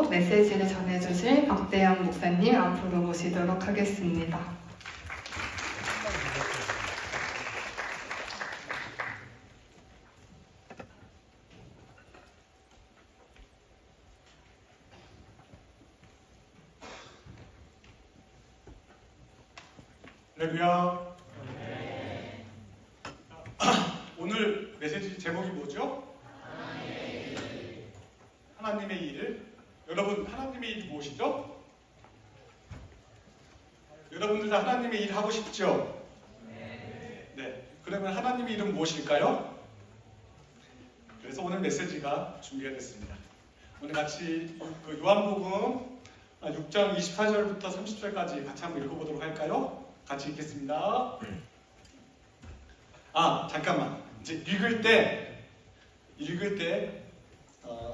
주제로 메시지를 전해주실 박대영 목사님 앞으로 모시도록 하겠습니다. 할렐루야. 오늘 메시지 제목이 뭐죠? 하나님의 일. 여러분, 하나님의 일이 무엇이죠? 여러분들 다 하나님의 일 하고 싶죠? 네. 그러면 하나님의 일은 무엇일까요? 그래서 오늘 메시지가 준비가 됐습니다. 오늘 같이 요한복음 6장 24절부터 30절까지 같이 한번 읽어보도록 할까요? 같이 읽겠습니다. 잠깐만. 이제 읽을 때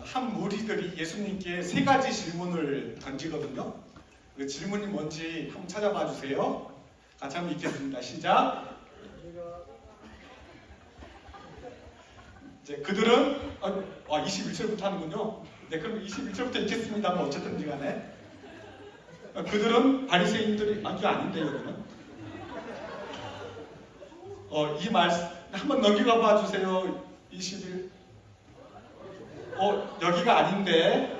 한 무리들이 예수님께 세 가지 질문을 던지거든요. 그 질문이 뭔지 한번 찾아봐 주세요. 같이 한번 읽겠습니다. 시작. 이제 그들은 21절부터 하는군요. 네, 그럼 21절부터 읽겠습니다만 어쨌든지 간에 그들은 바리새인들이 이게 아닌데요, 여기는. 이 말씀 한번 넘겨가 봐 주세요. 21. 여기가 아닌데.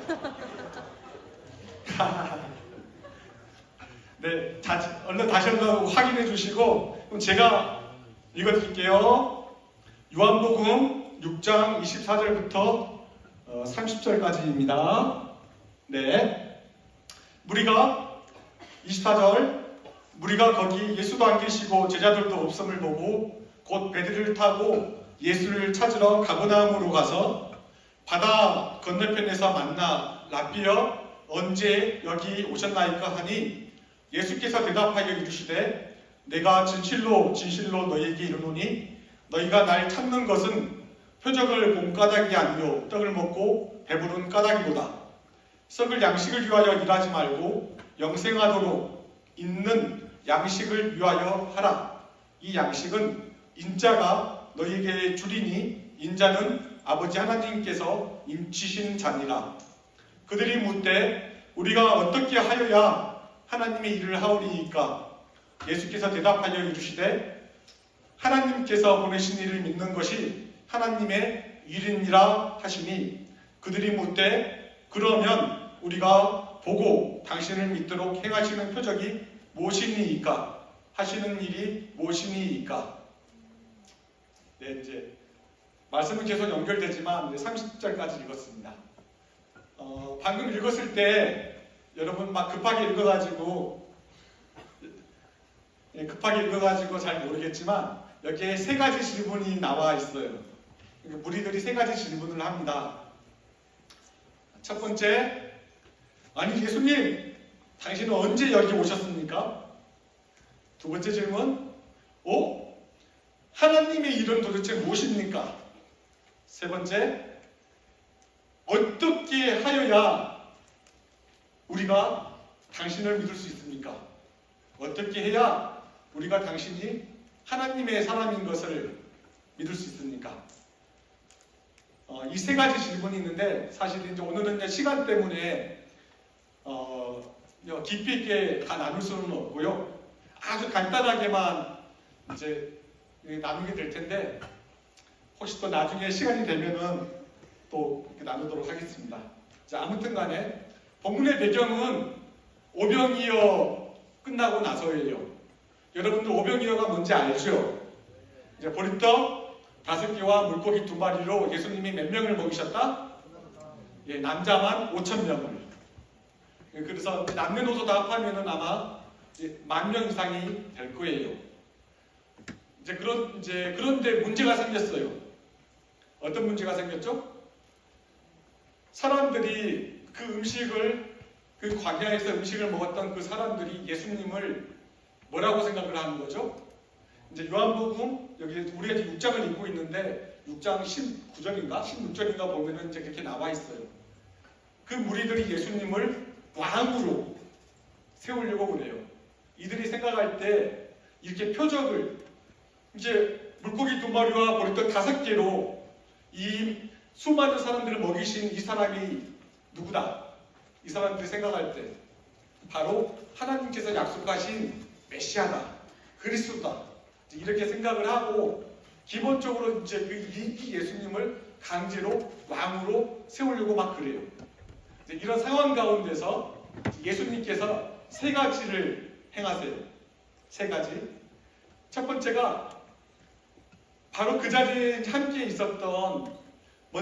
네, 얼른 다시 한번 확인해 주시고 그럼 제가 읽어드릴게요. 요한복음 6장 24절부터 30절까지입니다. 네, 무리가 24절 무리가 거기 예수도 안 계시고 제자들도 없음을 보고 곧 배들을 타고 예수를 찾으러 가버나움으로 가서 바다 건너편에서 만나 랍비여 언제 여기 오셨나이까 하니 예수께서 대답하여 이르시되 내가 진실로 진실로 너희에게 이르노니 너희가 날 찾는 것은 표적을 본 까닭이 아니요 떡을 먹고 배부른 까닭이로다. 썩을 양식을 위하여 일하지 말고 영생하도록 있는 양식을 위하여 하라. 이 양식은 인자가 너희에게 주리니 인자는 아버지 하나님께서 임치신 자니라. 그들이 묻되 우리가 어떻게 하여야 하나님의 일을 하오리이까? 예수께서 대답하여 이르시되 하나님께서 보내신 이를 믿는 것이 하나님의 일이니라 하시니 그들이 묻되 그러면 우리가 보고 당신을 믿도록 행하시는 표적이 무엇이니이까? 하시는 일이 무엇이니이까? 네, 이제 말씀은 계속 연결되지만 30절까지 읽었습니다. 방금 읽었을 때 여러분 막 급하게 읽어가지고 잘 모르겠지만 여기에 세 가지 질문이 나와 있어요. 무리들이 세 가지 질문을 합니다. 첫 번째, 아니 예수님, 당신은 언제 여기 오셨습니까? 두 번째 질문, 하나님의 일은 도대체 무엇입니까? 세 번째, 어떻게 하여야 우리가 당신을 믿을 수 있습니까? 어떻게 해야 우리가 당신이 하나님의 사람인 것을 믿을 수 있습니까? 이 세 가지 질문이 있는데 사실 이제 오늘은 이제 시간 때문에 깊이 있게 다 나눌 수는 없고요. 아주 간단하게만 이제 나누게 될 텐데 혹시 또 나중에 시간이 되면은 또 이렇게 나누도록 하겠습니다. 자, 아무튼 간에 본문의 배경은 오병이어 끝나고 나서예요. 여러분들 오병이어가 뭔지 알죠? 이제 보리떡 5개와 물고기 2마리로 예수님이 몇 명을 먹이셨다? 예, 남자만 5,000명을. 그래서 남녀노소 다 합하면은 아마 10,000명 이상이 될 거예요. 그런데 문제가 생겼어요. 어떤 문제가 생겼죠? 사람들이 그 광야에서 음식을 먹었던 그 사람들이 예수님을 뭐라고 생각을 하는 거죠? 이제 요한복음 여기 우리가 이제 6장을 읽고 있는데 6장 19절인가 16절인가 보면은 이제 그렇게 나와 있어요. 그 무리들이 예수님을 왕으로 세우려고 그래요. 이들이 생각할 때 이렇게 표적을 이제 물고기 2마리와 보리떡 5개로 이 수많은 사람들을 먹이신 이 사람이 누구다? 이 사람들이 생각할 때 바로 하나님께서 약속하신 메시아다, 그리스도다 이렇게 생각을 하고 기본적으로 이제 이 예수님을 강제로 왕으로 세우려고 막 그래요. 이런 상황 가운데서 예수님께서 세 가지를 행하세요. 세 가지. 첫 번째가 바로 그 자리에 함께 있었던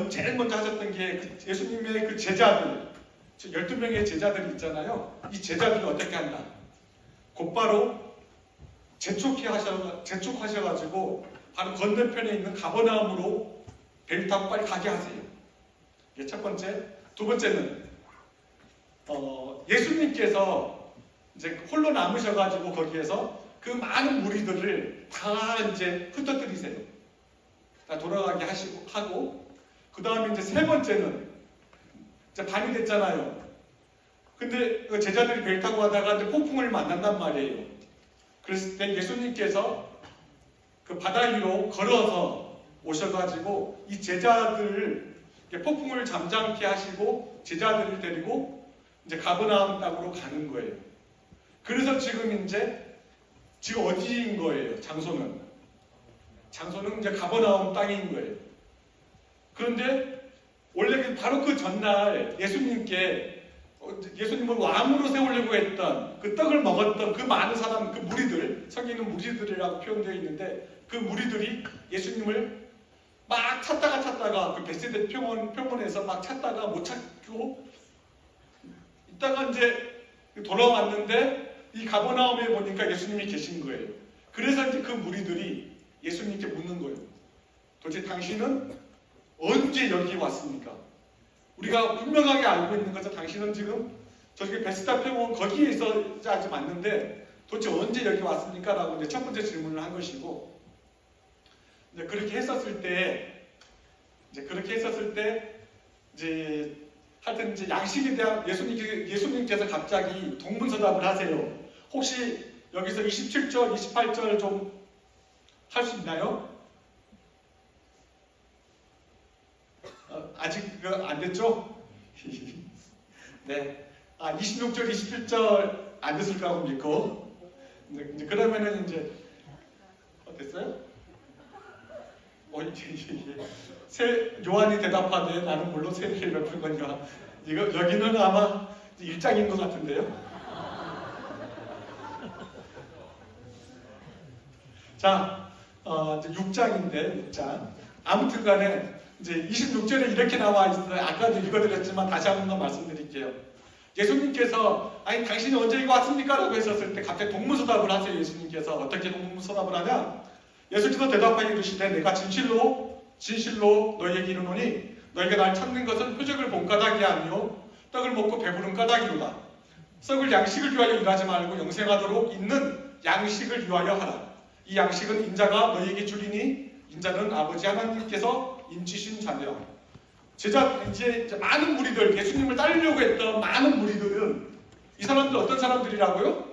제일 먼저 하셨던 게 예수님의 그 제자들, 12명의 제자들이 있잖아요. 이 제자들이 어떻게 한다? 곧바로 재촉하셔가지고 바로 건너편에 있는 가버나움으로 배를 타고 빨리 가게 하세요. 이게 첫 번째. 두 번째는 예수님께서 이제 홀로 남으셔가지고 거기에서 그 많은 무리들을 다 이제 흩어뜨리세요. 다 돌아가게 하고 그 다음에 이제 세 번째는 이제 밤이 됐잖아요. 근데 그 제자들이 배를 타고 가다가 이제 폭풍을 만난단 말이에요. 그랬을 때 예수님께서 그 바다 위로 걸어서 오셔가지고 이 제자들을 폭풍을 잠잠케 하시고 제자들을 데리고 이제 가버나움 땅으로 가는 거예요. 그래서 지금 어디인 거예요? 장소는 이제 가버나움 땅인 거예요. 그런데 원래 바로 그 전날 예수님을 왕으로 세우려고 했던 그 떡을 먹었던 그 많은 사람, 그 무리들, 성경에는 무리들이라고 표현되어 있는데 그 무리들이 예수님을 막 찾다가 그 벳세다 표문에서 막 찾다가 못 찾고 있다가 이제 돌아왔는데 이 가버나움에 보니까 예수님이 계신 거예요. 그래서 이제 그 무리들이 예수님께 묻는 거예요. 도대체 당신은 언제 여기 왔습니까? 우리가 분명하게 알고 있는 것은 당신은 지금 저기 벳세다 표문 거기에 있어야지 맞는데 도대체 언제 여기 왔습니까? 라고 이제 첫 번째 질문을 한 것이고 이제 그렇게 했었을 때 이제 하여튼 이제 양식에 대한 예수님께서 갑자기 동문서답을 하세요. 혹시 여기서 27절, 28절 좀 할 수 있나요? 아직 안 됐죠? 네. 26절, 27절 안 됐을 거라고 믿고. 이제 그러면은 이제 됐어요? 요한이 대답하되 나는 물론 세례를 베풀거니와 여기는 아마 1장인 것 같은데요. 자, 이제 6장인데 6장. 아무튼 간에 이제 26절에 이렇게 나와 있어요. 아까도 읽어드렸지만 다시 한 번 더 말씀드릴게요. 예수님께서 아니 당신이 언제 이거 왔습니까? 라고 했었을 때 갑자기 동문서답을 하세요. 예수님께서 어떻게 동문서답을 하냐? 예수께서 대답하여 이르시되 내가 진실로 너희에게 이르노니 너희가 날 찾는 것은 표적을 본 까닭이 아니요 떡을 먹고 배부른 까닭이로다. 썩을 양식을 위하여 일하지 말고 영생하도록 있는 양식을 위하여 하라. 이 양식은 인자가 너희에게 주리니 인자는 아버지 하나님께서 인치신 자니라. 이제 많은 무리들, 예수님을 따르려고 했던 많은 무리들은 이 사람들 어떤 사람들이라고요?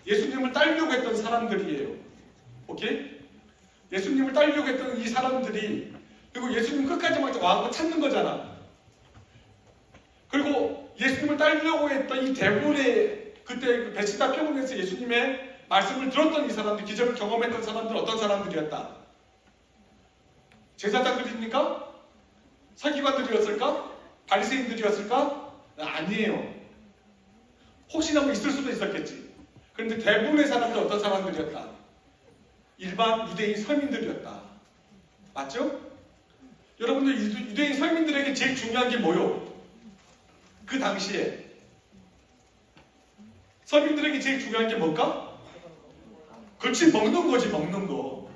예수님을 따르려고 했던 사람들이에요. 오케이? 예수님을 따르려고 했던 이 사람들이 그리고 예수님 끝까지 막 와서 찾는 거잖아. 그리고 예수님을 따르려고 했던 이 대부분의 그때 그 벳세다 표문에서 예수님의 말씀을 들었던 이 사람들, 기적을 경험했던 사람들은 어떤 사람들이었다? 제사장들입니까? 서기관들이었을까? 바리새인들이었을까? 아니에요. 혹시나 뭐 있을 수도 있었겠지. 그런데 대부분의 사람들 어떤 사람들이었다? 일반 유대인 서민들이었다. 맞죠? 여러분들 유대인 서민들에게 제일 중요한 게 뭐요? 그 당시에 서민들에게 제일 중요한 게 뭘까? 그렇지, 먹는 거지, 먹는 거.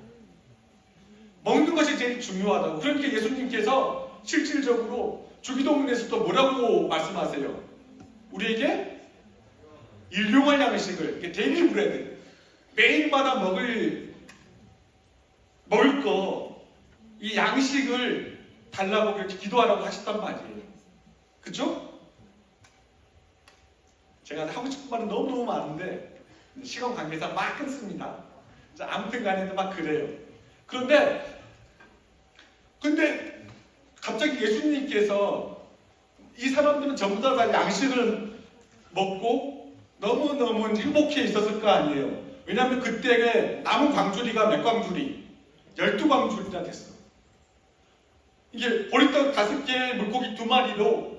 먹는 것이 제일 중요하다고. 그러니까 예수님께서 실질적으로 주기도문에서도 뭐라고 말씀하세요? 우리에게 일용할 양식을, 데일리 브레드, 매일마다 먹을 거, 이 양식을 달라고 그렇게 기도하라고 하셨단 말이에요. 그쵸? 제가 하고 싶은 말은 너무너무 많은데 시간 관계상 막 끊습니다. 아무튼 간에 막 그래요. 근데 갑자기 예수님께서 이 사람들은 전부 다 양식을 먹고 너무너무 행복해 있었을 거 아니에요. 왜냐하면 그때 남은 광주리가 몇 광주리? 12광주리나 됐어. 이게 보리떡 5개, 물고기 2마리로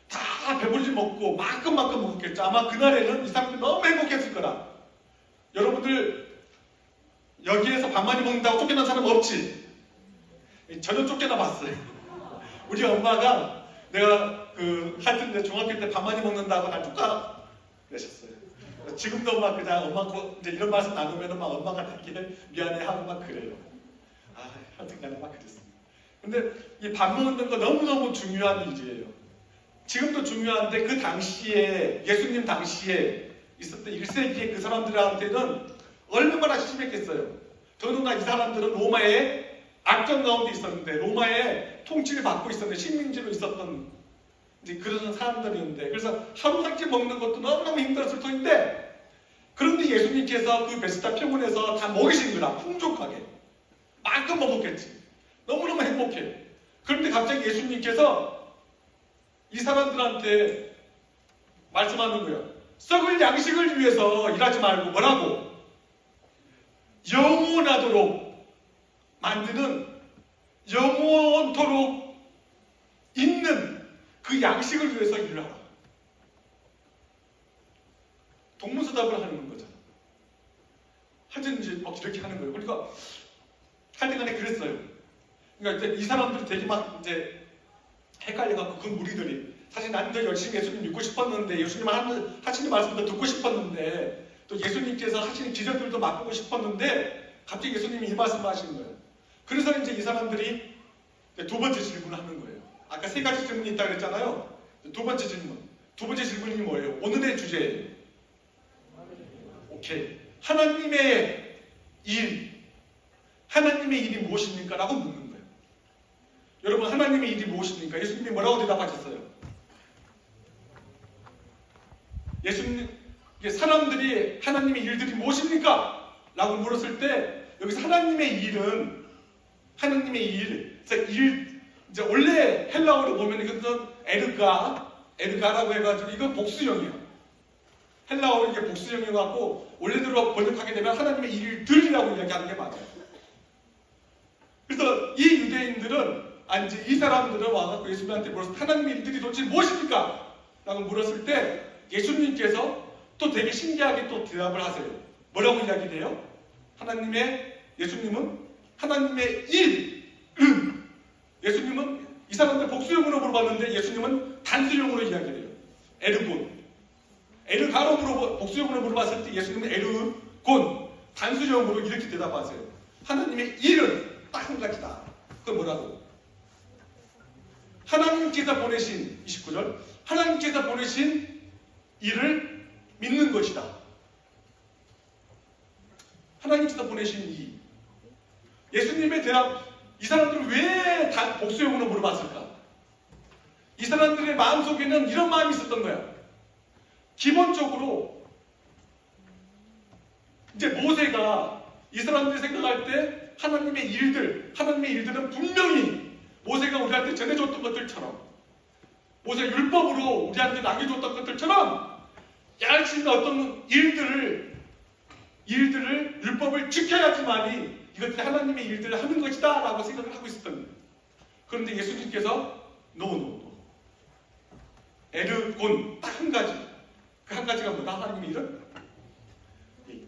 다 배불리 먹고 만큼 먹었겠죠. 아마 그날에는 이 사람들 너무 행복했을 거라. 여러분들 여기에서 밥 많이 먹는다고 쫓겨난 사람 없지? 전혀 쫓겨나 봤어요. 우리 엄마가 내가 하여튼 내 중학교 때 밥 많이 먹는다고 날 쫓아 그러셨어요. 지금도 막 그냥 엄마 이제 이런 말씀 나누면 막 엄마가 되게 미안해하고 막 그래요. 하여튼 간에 막 그랬습니다. 근데 이 밥 먹는 거 너무너무 중요한 일이에요. 지금도 중요한데 그 당시에 예수님 당시에 있었던 1세기의 그 사람들한테는 얼마나 심했겠어요. 더군다나 이 사람들은 로마의 악정 가운데 있었는데 로마의 통치를 받고 있었는데 식민지로 있었던 이제 그런 사람들이었는데 그래서 하루 한 끼 먹는 것도 너무너무 힘들었을 터인데 그런데 예수님께서 그 베스다 평원에서 다 먹이신 거라 풍족하게 만큼 먹었겠지. 너무너무 행복해. 그런데 갑자기 예수님께서 이 사람들한테 말씀하는 거예요. 썩을 양식을 위해서 일하지 말고 뭐라고? 영원하도록 만드는 영원토록 있는 그 양식을 위해서 일을 하라. 동문서답을 하는 거잖아. 하여튼 이제 막 이렇게 하는 거예요. 그러니까 하여튼간에 그랬어요. 그러니까 이제 이 사람들이 되게 막 이제 헷갈려갖고 그 무리들이 사실 나는 더 열심히 예수님 믿고 싶었는데 예수님 하시는 말씀도 듣고 싶었는데 또 예수님께서 하시는 기적들도 맛보고 싶었는데 갑자기 예수님이 이 말씀을 하시는 거예요. 그래서 이제 이 사람들이 두 번째 질문을 하는 거예요. 아까 3가지 질문이 있다고 그랬잖아요. 두 번째 질문. 두 번째 질문이 뭐예요? 오늘의 주제예요. 오케이. 하나님의 일. 하나님의 일이 무엇입니까? 라고 묻는 거예요. 여러분 하나님의 일이 무엇입니까? 예수님이 뭐라고 대답하셨어요? 예수님, 사람들이 하나님의 일들이 무엇입니까? 라고 물었을 때 여기서 하나님의 일은 하나님의 일, 이제 원래 헬라어로 보면 이것은 에르가라고 해가지고 이건 복수형이에요. 헬라어로 이게 복수형이어갖고 원래대로 번역하게 되면 하나님의 일들이라고 이야기하는 게 맞아요. 그래서 이 유대인들은 이제 이 사람들은 와갖고 예수님한테 물었을 때 하나님의 일들이 도대체 무엇입니까? 라고 물었을 때 예수님께서 또 되게 신기하게 또 대답을 하세요. 뭐라고 이야기해요? 예수님은 하나님의 일은 예수님은 이 사람들 복수형으로 물어봤는데 예수님은 단수형으로 이야기해요. 에르가로 복수형으로 물어봤을 때 예수님은 에르곤 단수형으로 이렇게 대답하세요. 하나님의 일은 딱 한 가지다. 그건 뭐라고? 하나님께서 보내신 29절 하나님께서 보내신 일을 믿는 것이다. 하나님께서 보내신 일. 예수님의 대답, 이 사람들은 왜 다 복수형으로 물어봤을까? 이 사람들의 마음속에는 이런 마음이 있었던 거야. 기본적으로 이제 모세가 이 사람들이 생각할 때 하나님의 일들은 분명히 모세가 우리한테 전해줬던 것들처럼 모세 율법으로 우리한테 남겨줬던 것들처럼 열심히 어떤 일들을 율법을 지켜야지만이 이것들이 하나님의 일들을 하는 것이다 라고 생각을 하고 있었던 거예요. 그런데 예수님께서 노 에르곤 딱 한 가지 그 한 가지가 뭐다? 하나님의 일은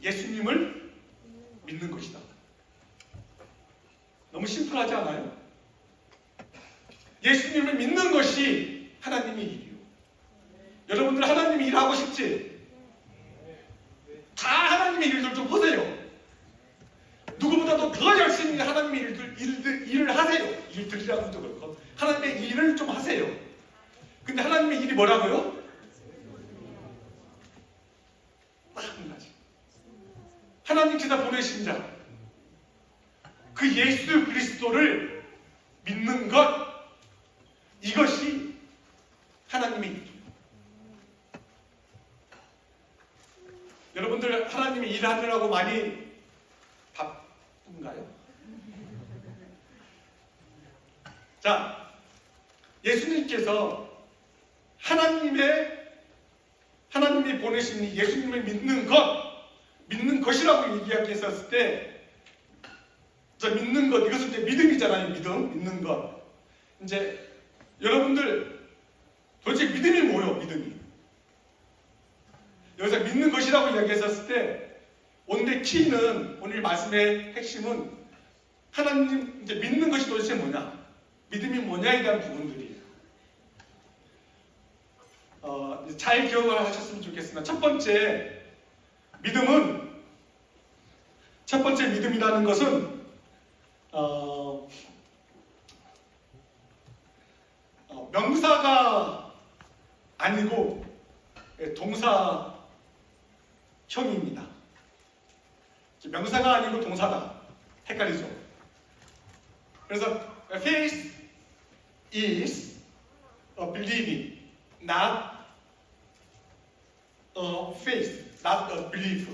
예수님을 믿는 것이다. 너무 심플하지 않아요? 예수님을 믿는 것이 하나님의 일이요. 여러분들 하나님의 일하고 싶지? 다 하나님의 일들 좀 하세요. 누구보다도 더 열심히 하나님의 일을 하세요. 일들이라고도 그렇고 하나님의 일을 좀 하세요. 근데 하나님의 일이 뭐라고요? 딱 한 가지. 하나님께서 보내신 자, 그 예수 그리스도를 믿는 것, 이것이 하나님의 일이에요. 여러분들 하나님의 일하느라고 많이 바쁜가요? 자, 예수님께서 하나님이 보내신 이 예수님을 믿는 것이라고 이야기했었을 때, 저 믿는 것, 이것은 이제 믿음이잖아요. 믿는 것. 이제 여러분들 도대체 믿음이 뭐예요? 믿음이. 여기서 믿는 것이라고 이야기했었을 때, 오늘의 키는, 오늘 말씀의 핵심은 하나님 이제 믿는 것이 도대체 뭐냐? 믿음이 뭐냐에 대한 부분들이에요. 잘 기억을 하셨으면 좋겠습니다. 첫 번째 믿음이라는 것은 명사가 아니고 동사형입니다. 명사가 아니고 동사다. 헷갈리죠? 그래서 faith is a believing, not a faith, not a belief.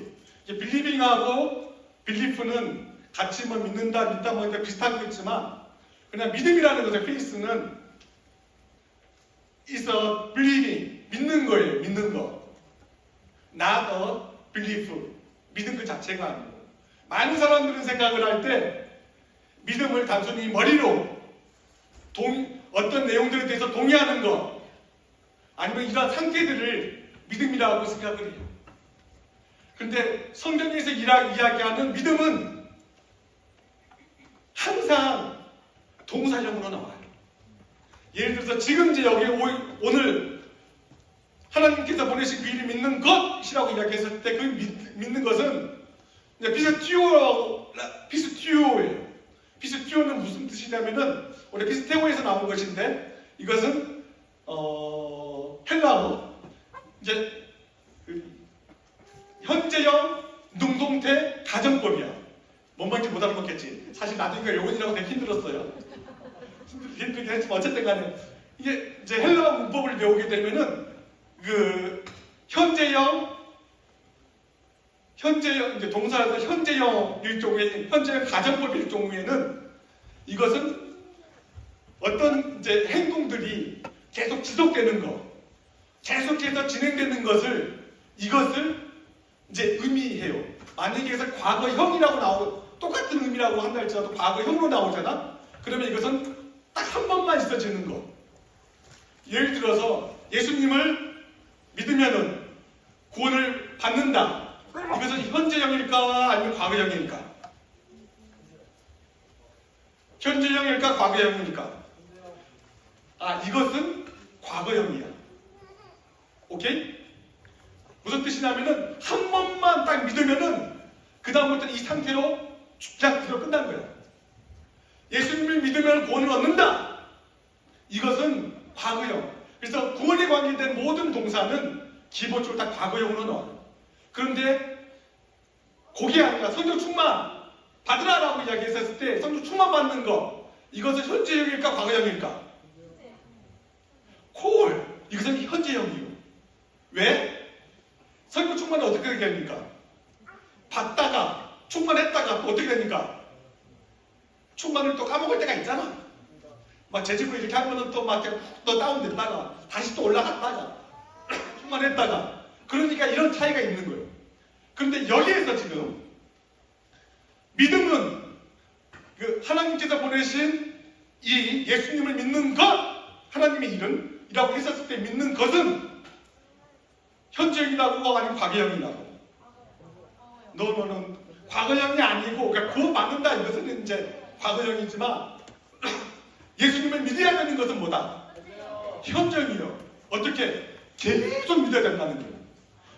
believing하고 belief는 같이 뭐 믿는다, 믿다 뭐 비슷한 거 있지만, 그냥 믿음이라는 것의 faith는 is a believing, 믿는 거예요. 믿는 거. not a belief, 믿음 그 자체가 아니고. 많은 사람들은 생각을 할 때 믿음을 단순히 머리로 어떤 내용들에 대해서 동의하는 것, 아니면 이러한 상태들을 믿음이라고 생각을 해요. 그런데 성경에서 이야기하는 믿음은 항상 동사형으로 나와요. 예를 들어서 지금 이제 여기 오늘 하나님께서 보내신 그 일을 믿는 것이라고 이야기했을 때 그 믿는 것은 피스티오예요. 피스티오는 무슨 뜻이냐면은 우리 피스테오에서 나온 것인데, 이것은 헬라어 이제 현재형 능동태 가정법이야. 뭔 말인지 못 알아먹겠지. 사실 나중에 요건이라고 되게 힘들었어요. 힘들긴 했지만 어쨌든 간에 이게 이제 헬라어 문법을 배우게 되면은 그 현재형 이제 동사에서 현재형 일종의 현재형 가정법 일종에는 이것은 어떤 이제 행동들이 계속 지속되는 것, 계속해서 진행되는 이것을 이제 의미해요. 만약에 그래서 과거형이라고 똑같은 의미라고 한다 할지라도 과거형으로 나오잖아? 그러면 이것은 딱 한 번만 있어지는 거. 예를 들어서 예수님을 믿으면은 구원을 받는다. 이것은 현재형일까 아니면 과거형일까? 현재형일까 과거형일까? 이것은 과거형이야. 오케이? 무슨 뜻이냐면은 한 번만 딱 믿으면은 그 다음부터는 이 상태로 그대로 끝난 거야. 예수님을 믿으면 구원을 얻는다. 이것은 과거형. 그래서 구원에 관계된 모든 동사는 기본적으로 다 과거형으로 나와요. 그런데 그게 아니라 성령 충만 받으라라고 이야기했을 때 성령 충만 받는 거, 이것은 현재형일까 과거형일까? 이것은 현재형이에요. 왜? 성령 충만은 어떻게 됩니까? 받다가 충만했다가 또 어떻게 됩니까? 충만을 또 까먹을 때가 있잖아. 막 재직으로 이렇게 하면은 또 막 또 다운됐다가 다시 또 올라갔다가 충만했다가, 그러니까 이런 차이가 있는 거예요. 그런데 여기에서 지금 믿음은 그 하나님께서 보내신 이 예수님을 믿는 것, 하나님의 이름이라고 했었을 때 믿는 것은 현재형이라고 아니면 과거형이라고? 너는 과거형이 아니고, 그러니까 구원 받는다 이것은 이제 과거형이지만 예수님을 믿어야 되는 것은 뭐다? 현재형이요. 어떻게? 계속 믿어야 된다는 거예요.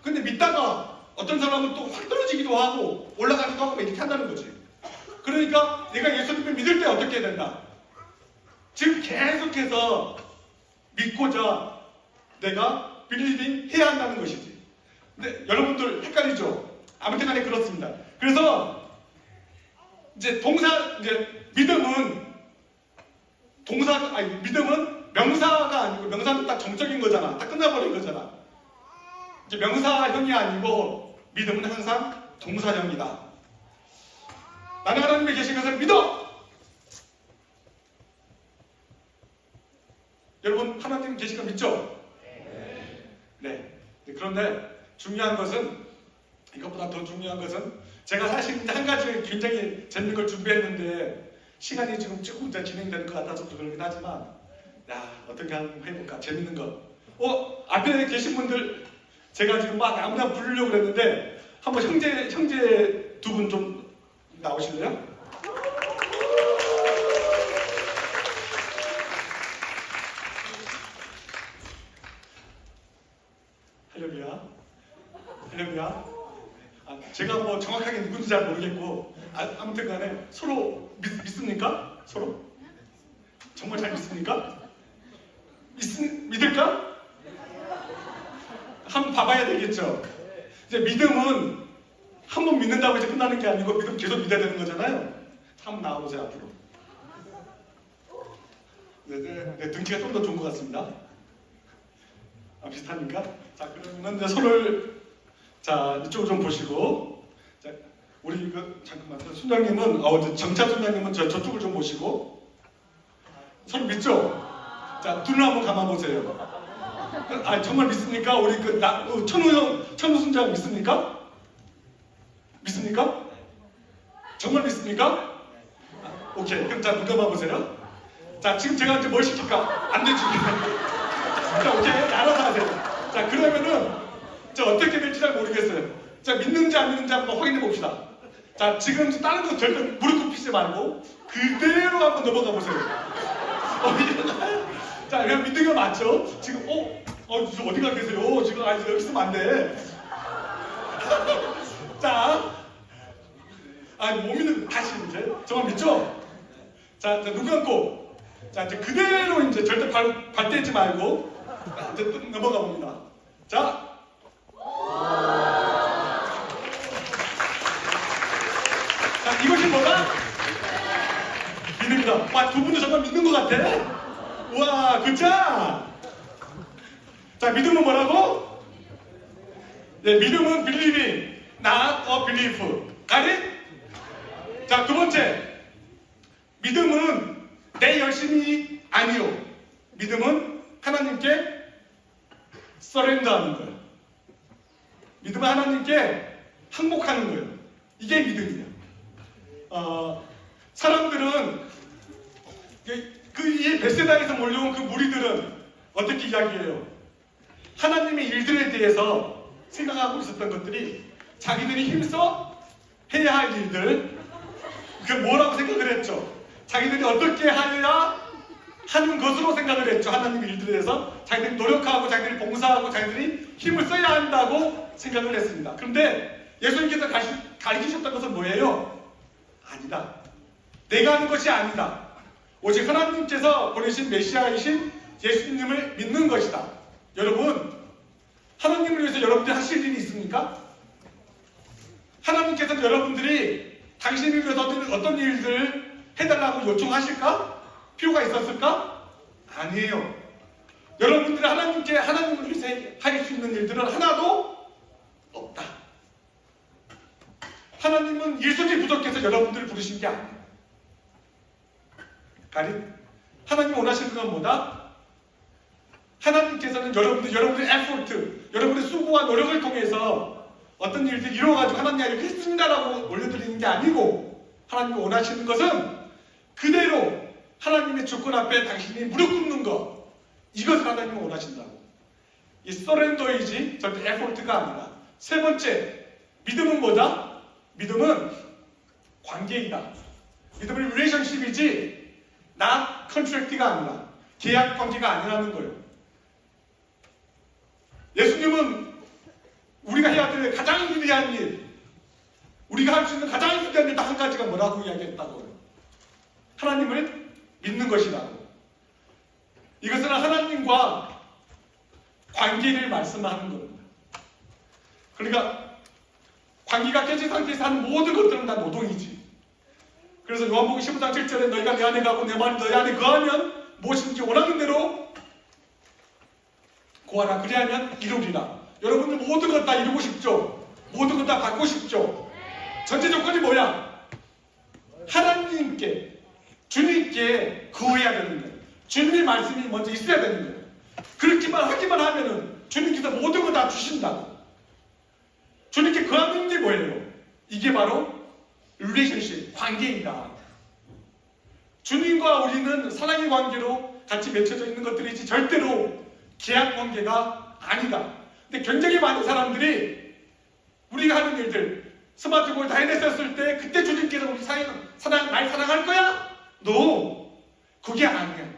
근데 믿다가 어떤 사람은 또 확 떨어지기도 하고 올라가기도 하고 이렇게 한다는 거지. 그러니까 내가 예수님을 믿을 때 어떻게 해야 된다? 지금 계속해서 믿고자 내가 빌리빙 해야 한다는 것이지. 근데 여러분들 헷갈리죠? 아무튼 간에 그렇습니다. 그래서 이제 믿음은 명사가 아니고, 명사는 딱 정적인 거잖아. 딱 끝나버린 거잖아. 이제 명사형이 아니고 믿음은 항상 동사형이다. 나는 하나님의 계신 것을 믿어! 여러분 하나님 계신 거 믿죠? 그런데 중요한 것은, 이것보다 더 중요한 것은, 제가 사실 한 가지 굉장히 재밌는 걸 준비했는데 시간이 지금 조금 더 진행되는 것 같아서 그러긴 하지만, 야, 어떻게 한번 해볼까? 재밌는 거. 앞에 계신 분들 제가 지금 막 아무나 부르려고 그랬는데 한번 형제 두 분 좀 나오실래요? 할렐루야. 할렐루야. 제가 뭐 정확하게 누군지 잘 모르겠고, 아무튼 간에 서로 믿습니까? 서로? 정말 잘 믿습니까? 믿을까? 한번 봐봐야 되겠죠. 이제 믿음은 한 번 믿는다고 이제 끝나는 게 아니고 믿음 계속 믿어야 되는 거잖아요. 한번 나와보세요, 앞으로. 네, 등치가 좀 더 좋은 것 같습니다. 비슷합니까? 자, 그러면 이제 손을, 자, 이쪽을 좀 보시고, 자, 우리 잠깐만, 순장님은, 정차 순장님은 저쪽을 좀 보시고, 서로 믿죠? 자, 눈을 한번 감아보세요. 정말 믿습니까? 우리 천우 순장 믿습니까? 믿습니까? 정말 믿습니까? 오케이. 그럼 자, 눈 감아보세요. 자, 지금 제가 이제 뭘 시킬까? 안 되지. 자, 오케이. 알아서 하세요. 자, 그러면은, 어떻게 될지 잘 모르겠어요. 자, 믿는지 안 믿는지 한번 확인해 봅시다. 자, 지금 다른 거 절대 무릎 굽히지 말고, 그대로 한번 넘어가 보세요. 자, 그냥 믿는 거 맞죠? 지금, 어디가 계세요? 지금, 여기 있으면 안 돼. 자, 못 믿는, 다시 이제. 정말 믿죠? 자, 눈 감고. 자, 이제 그대로 이제 절대 발 떼지 말고, 이제 넘어가 봅니다. 자. 자, 이것이 뭐다? 믿음이다. 와, 두 분도 정말 믿는 것 같아? 우와, 그자? 자, 믿음은 뭐라고? 네, 믿음은 believing, not a belief. 가리? 자, 두 번째. 믿음은 내 열심이 아니요. 믿음은 하나님께 서렌더하는 거예요. 믿음은 하나님께 항복하는 거예요. 이게 믿음이에요. 사람들은 이 베세다에서 몰려온 그 무리들은 어떻게 이야기해요? 하나님의 일들에 대해서 생각하고 있었던 것들이 자기들이 힘써 해야 할 일들, 그 뭐라고 생각을 했죠? 자기들이 어떻게 하여야 하는 것으로 생각을 했죠. 하나님의 일들에 대해서 자기들이 노력하고 자기들이 봉사하고 자기들이 힘을 써야 한다고 생각을 했습니다. 그런데 예수님께서 가르치셨던 것은 뭐예요? 아니다. 내가 하는 것이 아니다. 오직 하나님께서 보내신 메시아이신 예수님을 믿는 것이다. 여러분, 하나님을 위해서 여러분들이 하실 일이 있습니까? 하나님께서 여러분들이 당신을 위해서 어떤 일들을 해달라고 요청하실까? 필요가 있었을까? 아니에요. 여러분들이 하나님을 위해서 할 수 있는 일들은 하나도 없다. 하나님은 일손이 부족해서 여러분들을 부르신 게 아니에요. 하나님이 원하시는 건 뭐다? 하나님께서는 여러분들의 에포트, 여러분의 수고와 노력을 통해서 어떤 일들을 이루어가지고 하나님 이렇게 했습니다라고 올려드리는 게 아니고, 하나님이 원하시는 것은 그대로 하나님의 주권 앞에 당신이 무릎 꿇는 것, 이것을 하나님이 원하신다고. 이 서렌더이지 절대 에포트가 아니라. 세 번째, 믿음은 뭐다? 믿음은 관계이다. 믿음은 릴레이션십이지 not contract가 아니라, 계약 관계가 아니라는 거예요. 예수님은 우리가 해야 될 가장 위대한 일, 우리가 할 수 있는 가장 위대한 일 딱 한 가지가 뭐라고 이야기했다고요? 하나님을 믿는 것이라고. 이것은 하나님과 관계를 말씀하는 겁니다. 그러니까 관계가 깨진 상태에서 하는 모든 것들은 다 노동이지. 그래서 요한복음 15장 7절에 너희가 내 안에 가고 내 말이 너희 안에 거하면 무엇인지 원하는 대로 구하라. 그리하면 이루리라. 여러분들 모든 것 다 이루고 싶죠? 모든 것 다 받고 싶죠? 전제 조건이 뭐야? 하나님께, 주님께 구해야 되는 거예요. 주님의 말씀이 먼저 있어야 되는 거예요. 그렇게만 하기만 하면은 주님께서 모든 걸 다 주신다고. 주님께 거하는 게 뭐예요? 이게 바로 릴레이션십, 관계이다. 주님과 우리는 사랑의 관계로 같이 맺혀져 있는 것들이지 절대로 계약 관계가 아니다. 근데 굉장히 많은 사람들이 우리가 하는 일들, 스마트폰을 다 해냈었을 때 그때 주님께서 우리 날 사랑할 거야? No! 그게 아니야.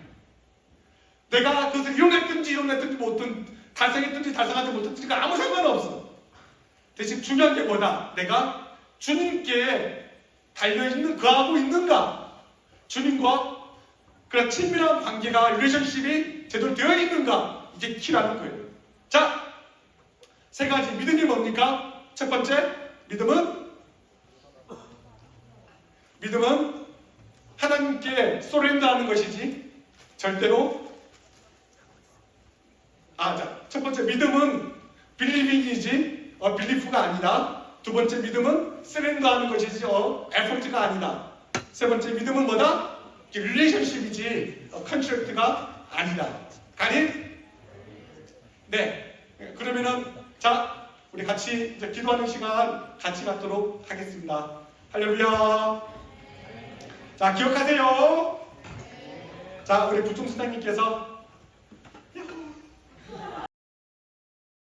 내가 그것을 이뤄냈든지 못든 달성했든지 달성하지 못했든지 아무 상관없어. 대신 중요한 게 뭐다? 내가 주님께 달려있는, 거하고 있는가? 주님과 그런 친밀한 관계가, 릴레이션십이 제대로 되어 있는가? 이게 키라는 거예요. 자, 세 가지 믿음이 뭡니까? 첫 번째, 믿음은 하나님께 소렌더하는 것이지 절대로 첫 번째 믿음은 believing이지 belief가 아니다. 두 번째 믿음은 surrender하는 것이지 effort가 아니다. 세 번째 믿음은 뭐다? 릴레이션십이지 컨트랙트가 아니다. 가린? 네. 그러면은 자, 우리 같이 이제 기도하는 시간 같이 갖도록 하겠습니다. 할렐루야. 자, 기억하세요. 자, 우리 부총수장님께서